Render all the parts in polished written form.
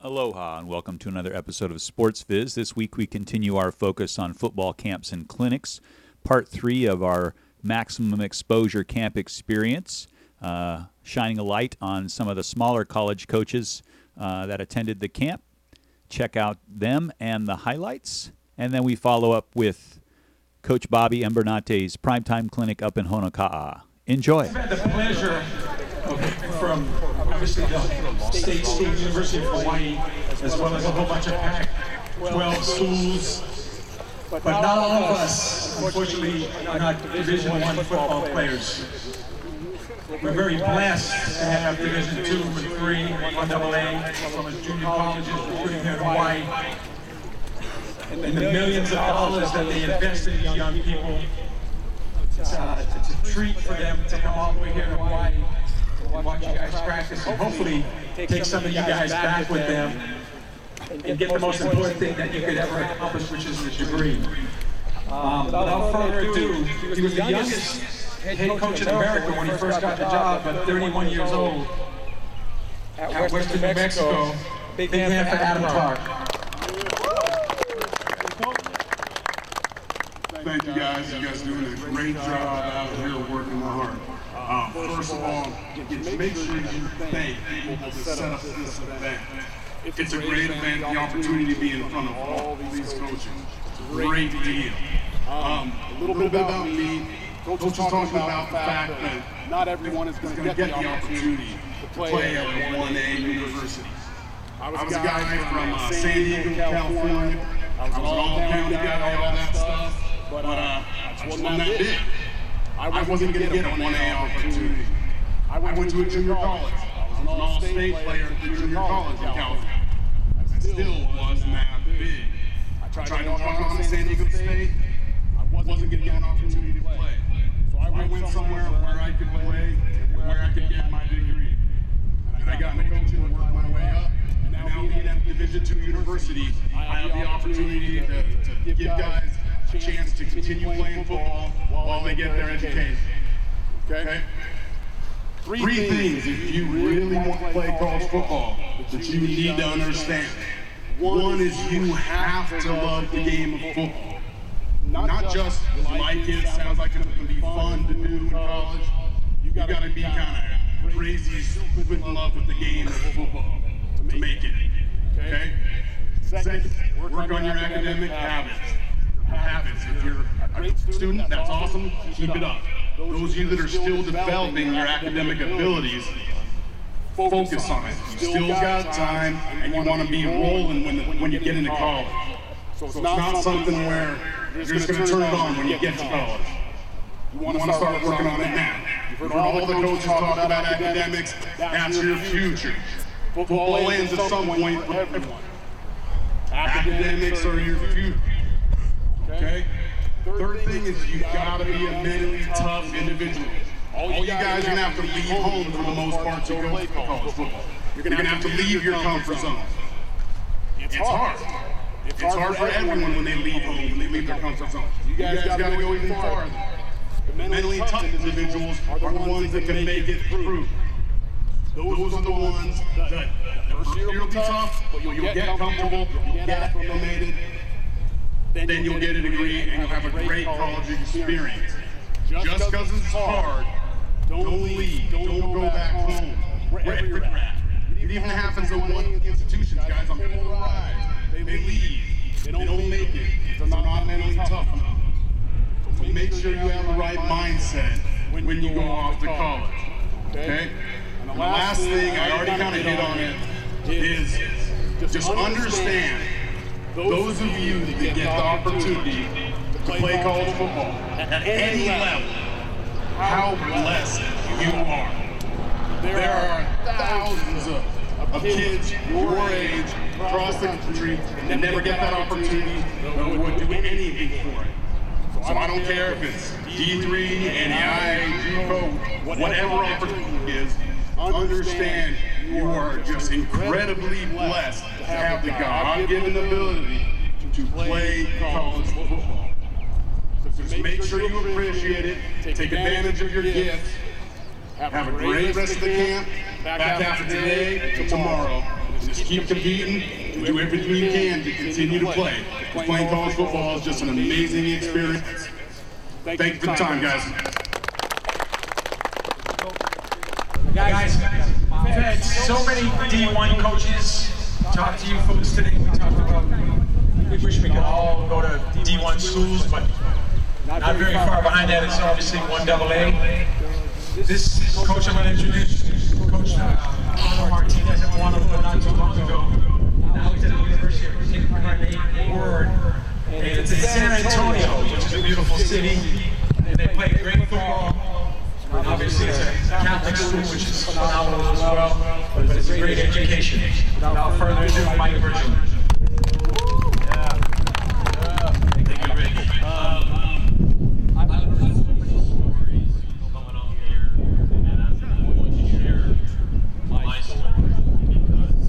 Aloha and welcome to another episode of Sportz Viz. This week we continue our focus on football camps and clinics, part 3 of our maximum exposure camp experience, shining a light on some of the smaller college coaches that attended the camp. Check out them and the highlights, and then we follow up with Coach Bobby Embernate's Primetime Clinic up in Honoka'a. Enjoy. I've had the pleasure from obviously the State University of Hawaii, as well as a whole bunch of Pac-12 schools, but not all of us, unfortunately, are not Division I football players. We're very blessed to have Division II and III, 1AA, as well as junior colleges, including here in Hawaii, and the millions of dollars that they invest in these young people. It's a treat for them to come all the way here to Hawaii and watch you guys practice and hopefully take some of you guys back with them and get the most important thing that you could ever accomplish, which is the degree. Without further ado, he was the youngest head coach in America when he first got the job at 31 years old at Western New Mexico. Big hand for Adam Clark. Thank you guys. You guys are doing a great job out here working hard. First of all, make sure you thank people to set up this event. It's a great event, the opportunity to be in front of all these coaches. It's a great deal. A little bit about me. Coach was talking about the fact that not everyone is going to get the opportunity to play at a 1A university. I was a guy from San Diego, California. I was an all-county guy, all that stuff. But I just wasn't that big. I wasn't going to get a 1A opportunity. I went to a junior college. I was an all-state player at the junior college in California. I still wasn't that big. I tried to walk on San Diego State. I wasn't going to get an opportunity to play. So I went somewhere where I could play and where I could get my degree. And I got into coaching and worked my way up. And now being at Division II University, I have the opportunity to give guys a chance to continue playing football while they get their education. Okay? Three things if you really want to play college football that you need to understand. One is you have to love the game of football. Not just like it, sounds like it's going to be fun to do in college. You got to be kind of crazy, stupid in love with the game of football to make it. Okay? Second, work on your academic habits. If you're a great student, that's awesome, keep it up. Those of you that are still developing your academic abilities, focus on it. You still got time, and you want to be rolling when you get into college. So it's not something where you're just going to turn it on when you get to college. You want to start working on it now. You've heard all the coaches talk about academics, that's your future. Football ends at some point for everyone. Academics are your future. Okay? Third thing is you gotta be a mentally tough individual. All you guys are gonna have to leave home for the most part to go play college football. You're gonna have to leave your comfort zone. It's hard. It's hard for everyone when they leave home, when they leave their comfort zone. You guys gotta go even farther. The mentally tough individuals are the ones that can make it through. Those are the ones that first year will be tough, but you'll get comfortable, you'll get acclimated. Then you'll get a degree and you'll have a great college experience. Just because it's hard, don't leave. Don't go back home. Wherever you're at. It even happens in one institution, guys. On people rise. They leave. They don't make it. They're not mentally tough enough. So make sure you have the right mindset when you go off to college. Okay? And the last thing, I already kind of hit on it, is just understand. Those of you that get the opportunity to play college football at any level, how blessed you are. There are thousands of kids your age across the country that never get that opportunity that would do anything for it. So I don't care if it's D3, NAI, JUCO, whatever opportunity is, understand you are just incredibly blessed to have the God-given ability to play college football. So just make sure you appreciate it, take advantage of your gifts, have a great rest of the camp, back after today and tomorrow, Just keep competing, do everything you can to continue to play. Playing college football is just an amazing experience. Thank you for the time, guys. Guys, we've had so many D1 coaches talk to you folks today. We talked about, we wish we could all go to D1 schools, but not very far behind that is obviously 1AA. This coach I'm going to introduce, Coach Martinez at Guadalupe not too long ago. Now he's at the University of Word. It's in San Antonio, which is a beautiful city, and they play great football. Obviously, it's a Catholic school, which is phenomenal as well, but it's a great education. Without further ado, Mike Virgil. Thank you, Rick. I've heard so many stories coming up here, and I'm going to share my story because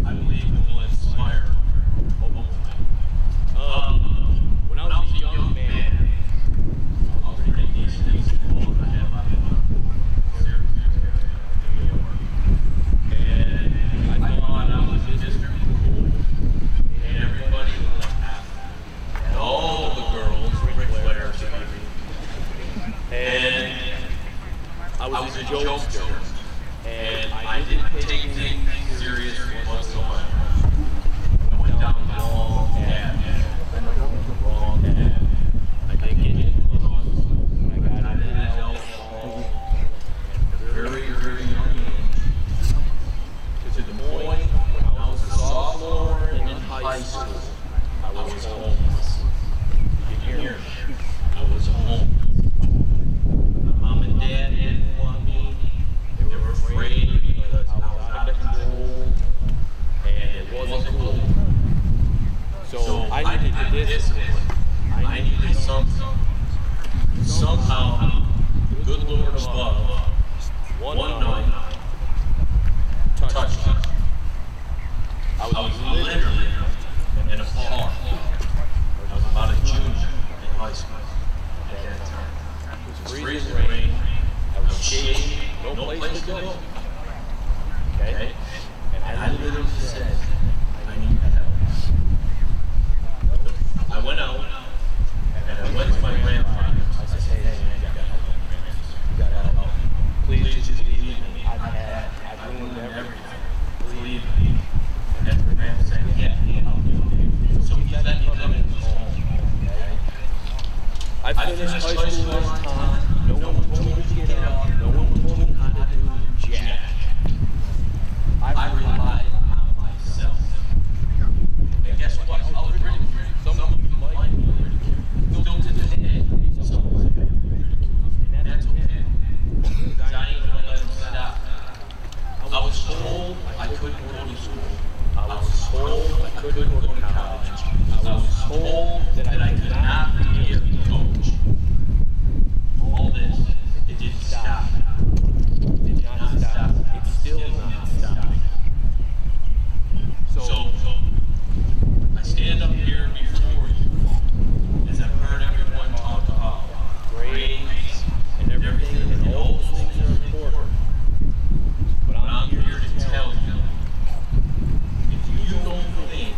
I believe it will inspire a woman. When I was a young man, I was pretty decent in school. I had my and I thought I was just very cool, and everybody laughed, and all the girls were flares and I was a jokester, and I didn't take things serious whatsoever. I went down the wrong path. I didn't get into drugs. I got into alcohol at a very, very young age. To the point when I was a sophomore and in high school, I was homeless. You can hear me. I was homeless. My mom and dad didn't want me. They were afraid because I was out of control and it wasn't cool. So I needed discipline. I needed something. Somehow, the good Lord above, one night, touched me. I was literally in a park. I was about a junior in high school at that time. It was freezing rain. I was shaking. No place to go. Okay? And I literally said, I need help. I went out and I went to my grandfather. I said, hey, man, you gotta help me. Please just leave me. I've ruined everything. Believe me. And my grandma said, yeah, I'll do it. So he let me come in his home. Okay? I finished high school on time. No one told me to get up. No one told me how to do jack. I relied on myself. And guess what? I was ridiculed. Some of you might be ridiculed. Still to this day, some of you might be ridiculed. And that's okay. Because I ain't gonna let them stop. I was told I couldn't go to school. I was told I couldn't go to college. I was told that I could not be a coach. All this, it didn't stop. It did not stop. It's still not stopping. So I stand up here before you, as I've heard everyone talk about grades and everything, and all those things are important. But I'm here to tell you, if you don't think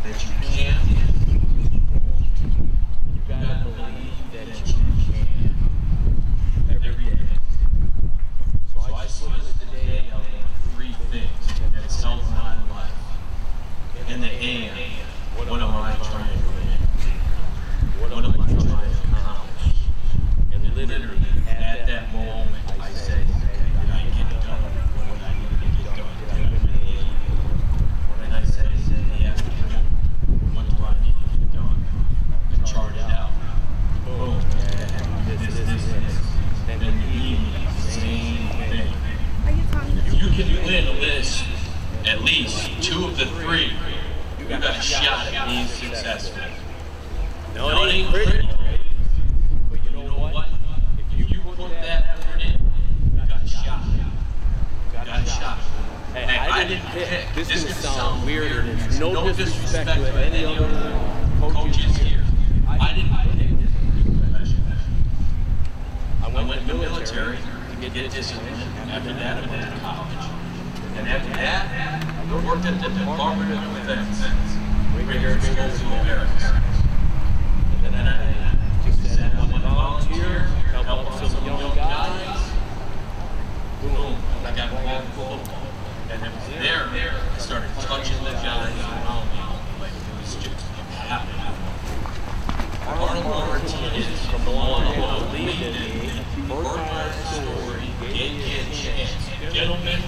that you can, you gotta believe that you can. Every day. So I split today out in 3 things that's helped my life. In the AM, what am I trying to win? What am I trying to accomplish? And literally, at that moment, I say, did I get done what I need to get done? Did I win the game? And I say, in the afternoon, what do I need to get done? And chart it out. Boom. This. And in the evening, same thing. If you can win a list, at least 2 of the 3, you got a shot at being successful. No, it ain't pretty, but you know what? If you put that effort in, you got a shot. Got a shot. Hey, I didn't pick. This is gonna sound weird, and it's no disrespect to any other coaches here. I didn't pick this profession. I went in the military to get discipline. After that, I went to college. And after that, I worked at the Department of Defense, right here at Sportz Viz. And then I just said I want to volunteer, help out some young guys. Boom, I got involved in football. And it was there I started touching the guys around me. It was just happening. Our Martinez from the one who believed in me, heard my story, gave me a chance. Gentlemen,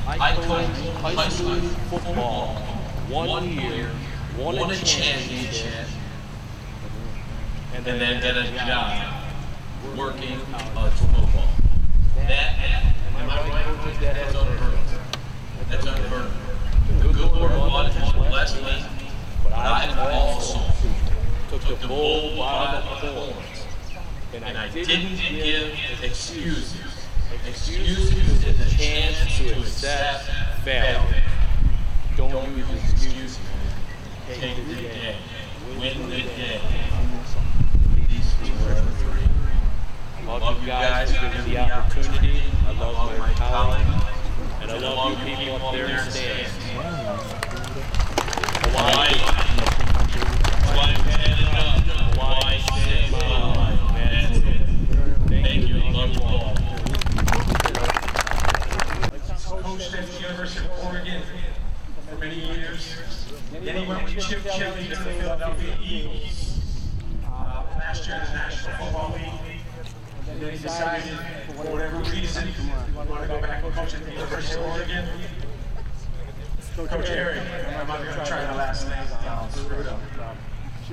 I coached high school football 1 year, won a championship, and then got a job working college football. That, am I right, coaches? That's unheard of. That's unheard of. The good Lord God has blessed me, but I also took the bull by the horns, and I didn't give excuses. Excuses is a chance to accept failure. Don't use excuses. Take the day. Win the day. These things are free. I love you guys for giving me the opportunity. I love my colleagues. And I love you people up there in the stands. Hawaii. Hawaii, stand up. Hawaii, stand up. That's it. Thank you. I love you all. Coached at the University of Oregon for many years. Then he went with Chip Kelly to the Philadelphia Eagles. Last year in the National Football League. And then he decided, for whatever reason, he wanted to go back and coach at the University of Oregon. Coach Eric, I'm not going to try the last name. I'll screw it up.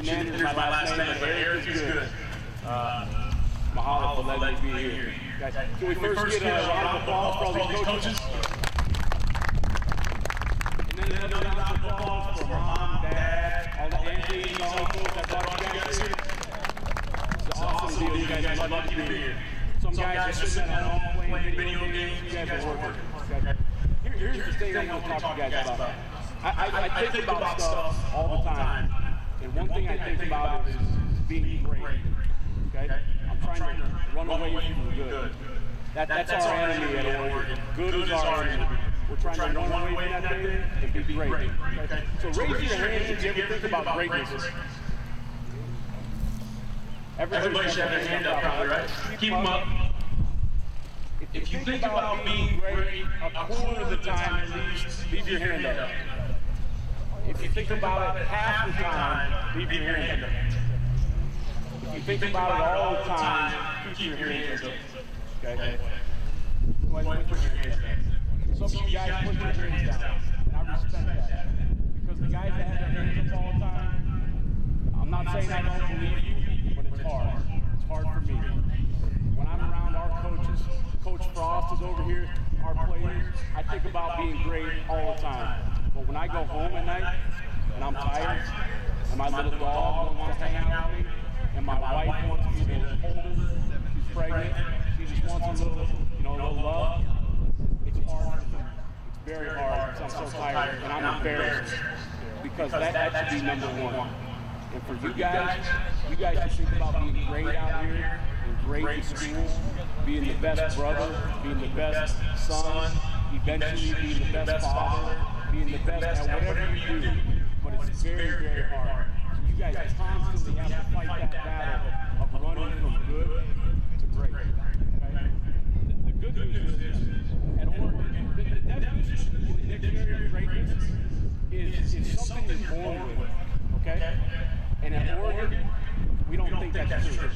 Here's my last name, but Eric is good. Mahalo for letting me be here. Guys, can we first get a round of applause for all these coaches? And then another round of applause for mom, dad, all the aunties, all the folks that brought you guys here. It's awesome deal. You guys are lucky to be here. Some guys are sitting at home playing video games. You guys are working. Here's the thing I want to talk to you guys about. I think about stuff all the time. And one thing I think about is being great. Okay? I'm trying to run away from good. That's our enemy at Oregon. Good is our enemy. We're trying to run away from that thing and be great. Okay? So raise your hands if you ever think about greatness. Everybody should have their hand up, probably, right? Keep them up. If you think about being great a quarter of the time at least, leave your hand up. If you think about it half the time, leave your hand up. If you think about it all the time, keep your hands up. Okay? Go ahead and put your hands down. Some of you guys put your hands down, and I respect that. Because the guys that have their hands up all the time, I'm not saying I don't believe you, but it's hard. It's hard for me. When I'm around our coaches, Coach Frost is over here, our players, I think about being great all the time. But when I go home at night, and I'm tired, and my little dog wants to hang out with me, and my wife wants me to hold her, she's pregnant, she just wants a little, a little love, it's hard for me. It's very hard because I'm so tired, and I'm embarrassed. Because that should be number one. And for you guys should think about being great out here, and great in school, being the best brother, being the best son, eventually being the best father, being the best at whatever you do. But it's very, very hard. So you guys constantly have to fight that battle of running from good to great. Okay? The good news is this. At Oregon, the definition in the dictionary of greatness is something you're born with. Okay? And at Oregon, we don't think that's true.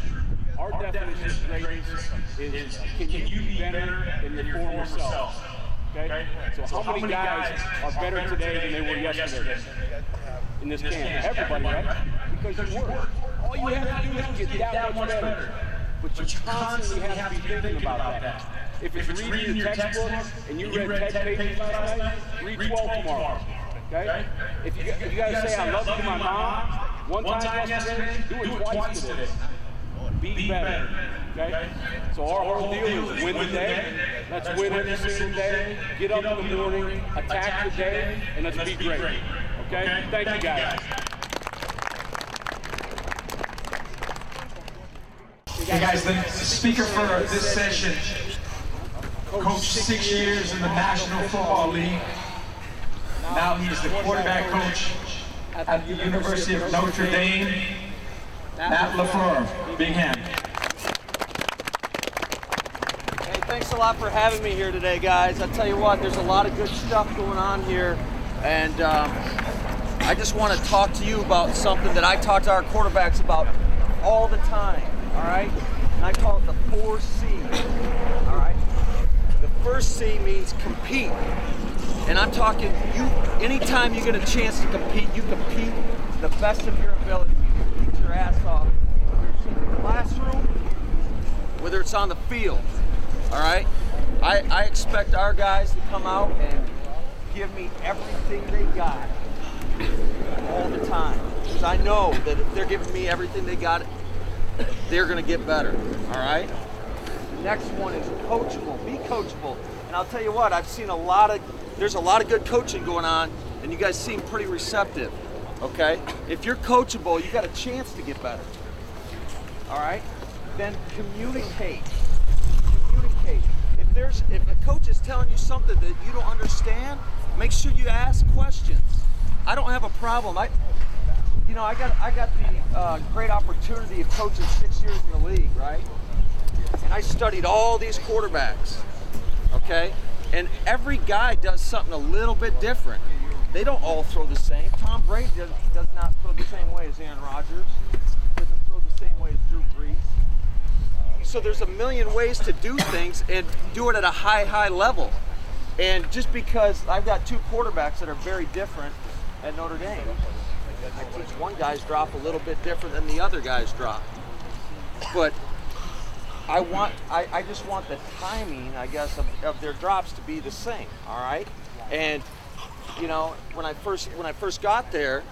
Our definition of greatness is, can you be better than your former self? Okay? So how many guys are better today than they were yesterday in this camp? Everybody, right? Because you work. All you have to do is get that much better. But you constantly have to be thinking about that. If it's reading your textbook and you read 10 pages last night, read 12 tomorrow. Okay? If you guys say, I love you to my mom, one time yesterday, do it twice today. Be better. Okay? So our whole deal is win the day. Let's win every single day. Get up in the morning, attack the day, and let's be great. Okay? Thank you guys. Hey guys, the speaker for this session coached 6 years in the National Football League. Now he's the quarterback coach at the University of Notre Dame. Matt LaFleur, big hand. Hey, thanks a lot for having me here today, guys. I tell you what, there's a lot of good stuff going on here, and I just want to talk to you about something that I talk to our quarterbacks about all the time, all right? And I call it the 4 C's, all right? The first C means compete. And I'm talking, anytime you get a chance to compete, you compete to the best of your ability. You compete your ass off, whether it's in the classroom, whether it's on the field, all right? I expect our guys to come out and give me everything they got all the time. Because I know that if they're giving me everything they got, they're gonna get better, all right? The next one is coachable, be coachable. And I'll tell you what, there's a lot of good coaching going on, and you guys seem pretty receptive, okay? If you're coachable, you got a chance to get better, all right? Then communicate. Communicate. If a coach is telling you something that you don't understand, make sure you ask questions. I don't have a problem. I got the great opportunity of coaching 6 years in the league, right? And I studied all these quarterbacks, okay? And every guy does something a little bit different. They don't all throw the same. Tom Brady does not throw the same way as Aaron Rodgers. Doesn't throw the same way as Drew Brees. So there's a million ways to do things and do it at a high level. And just because I've got 2 quarterbacks that are very different at Notre Dame, I teach one guy's drop a little bit different than the other guy's drop. But I just want the timing, I guess, of their drops to be the same, all right? And you know, when I first got there,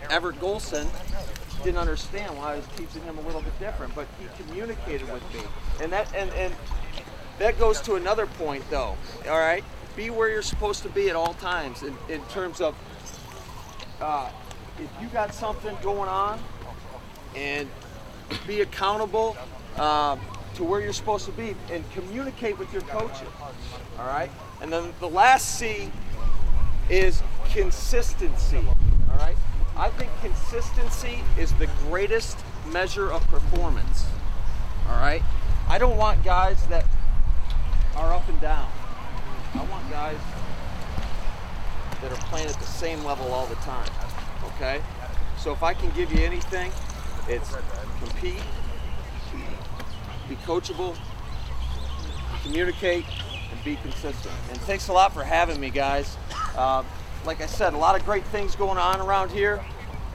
Everett Golson didn't understand why I was teaching him a little bit different, but he communicated with me. And that goes to another point though, all right? Be where you're supposed to be at all times in terms of if you got something going on, and be accountable to where you're supposed to be and communicate with your coaches, all right? And then the last C is consistency, all right? I think consistency is the greatest measure of performance, all right? I don't want guys that are up and down. I want guys that are playing at the same level all the time, okay? So if I can give you anything, it's compete, be coachable, communicate, and be consistent. And thanks a lot for having me, guys. Like I said, a lot of great things going on around here,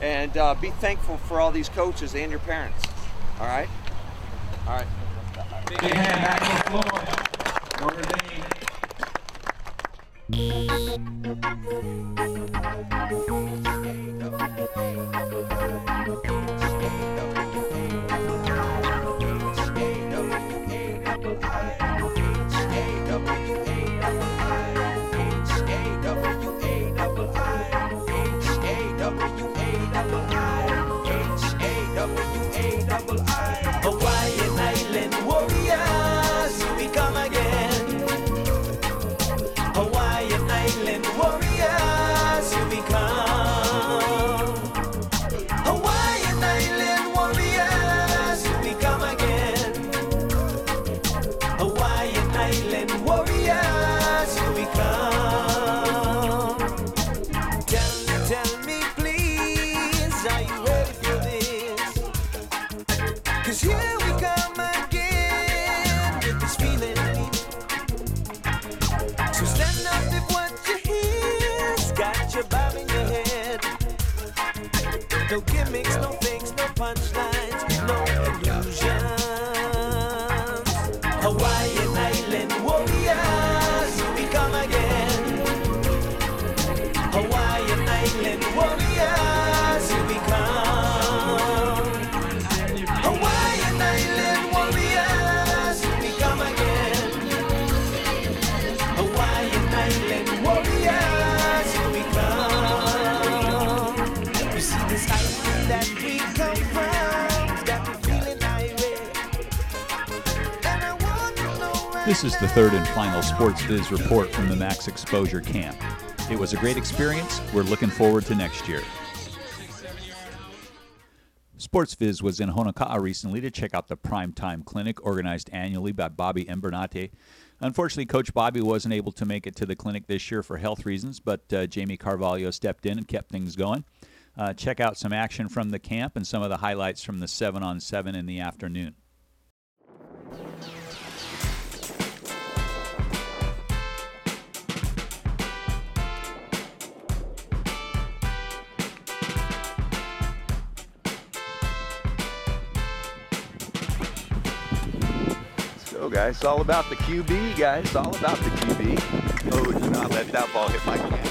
and be thankful for all these coaches and your parents. All right? All right. Big hand back to the floor. Notre Dame. Hawaiian Island warriors, we come again. Hawaiian Island warriors, we come. Hawaiian Island warriors, we come again. Hawaiian Island warriors, we come. Tell me please, are you ready for this? 'Cause here we come again with this feeling. So stand up if what you hear's got you bobbing your head. No gimmicks, no fakes, no punchlines, no illusions. Hawaiian Island warriors, we come again. Hawaiian Island warriors, we come. Hawaiian Island warriors. This is the third and final Sportz Viz report from the Max Exposure Camp. It was a great experience. We're looking forward to next year. Sportz Viz was in Honoka'a recently to check out the Primetime clinic organized annually by Bobby Embernate. Unfortunately, Coach Bobby wasn't able to make it to the clinic this year for health reasons, but Jamie Carvalho stepped in and kept things going. Check out some action from the camp and some of the highlights from the 7-on-7 in the afternoon. So guys, it's all about the QB, guys. It's all about the QB. Oh, do not let that ball hit my can.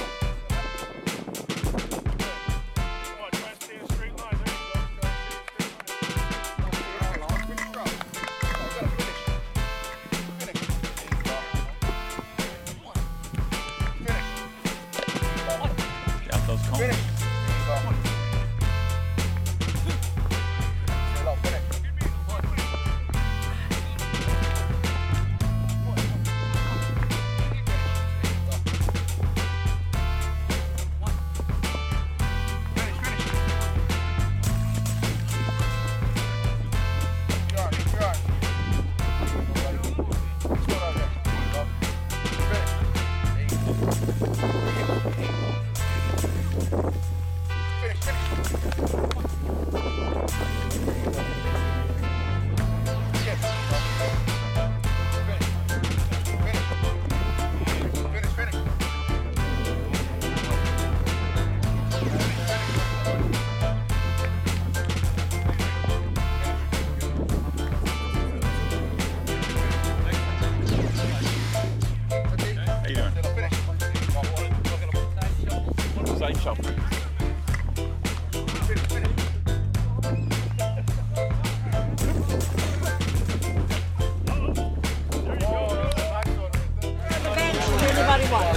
Out those cones.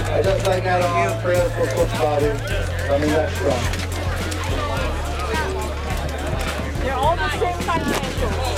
I just like that on prayer for Coach Bobby. I mean, that's strong. They're all the same financials.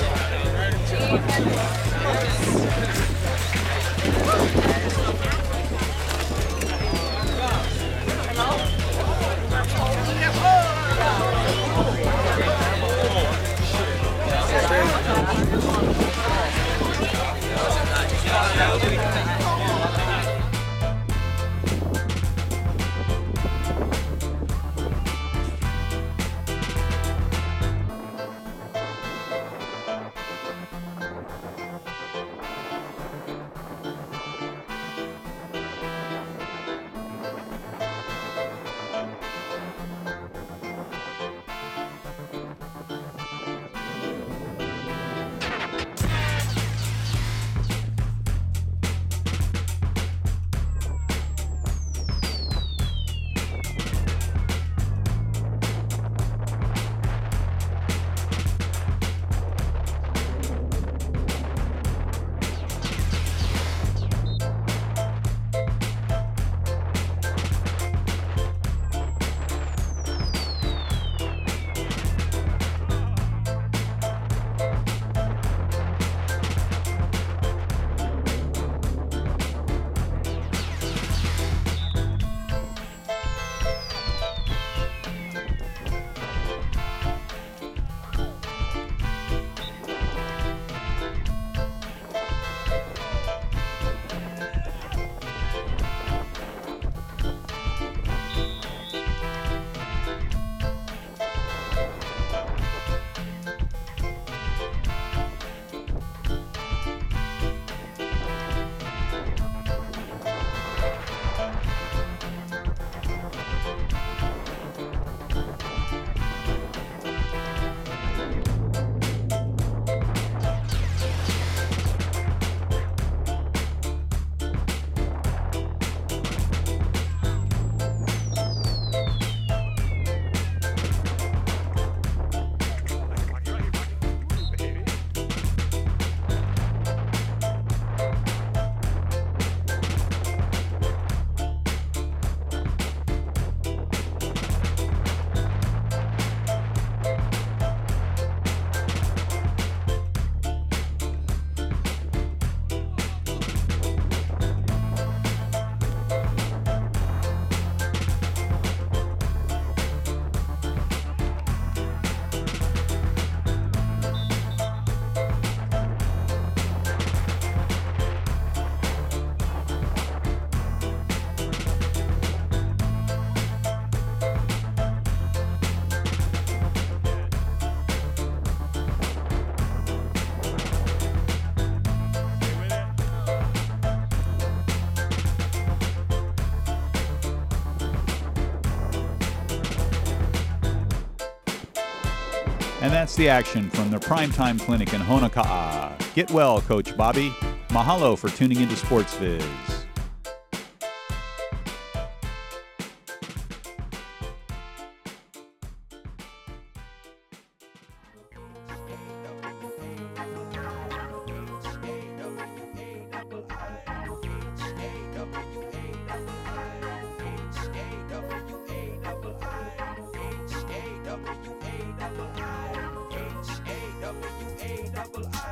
And that's the action from the Primetime Clinic in Honoka'a. Get well, Coach Bobby. Mahalo for tuning into Sportz Viz. H-A-W-A-I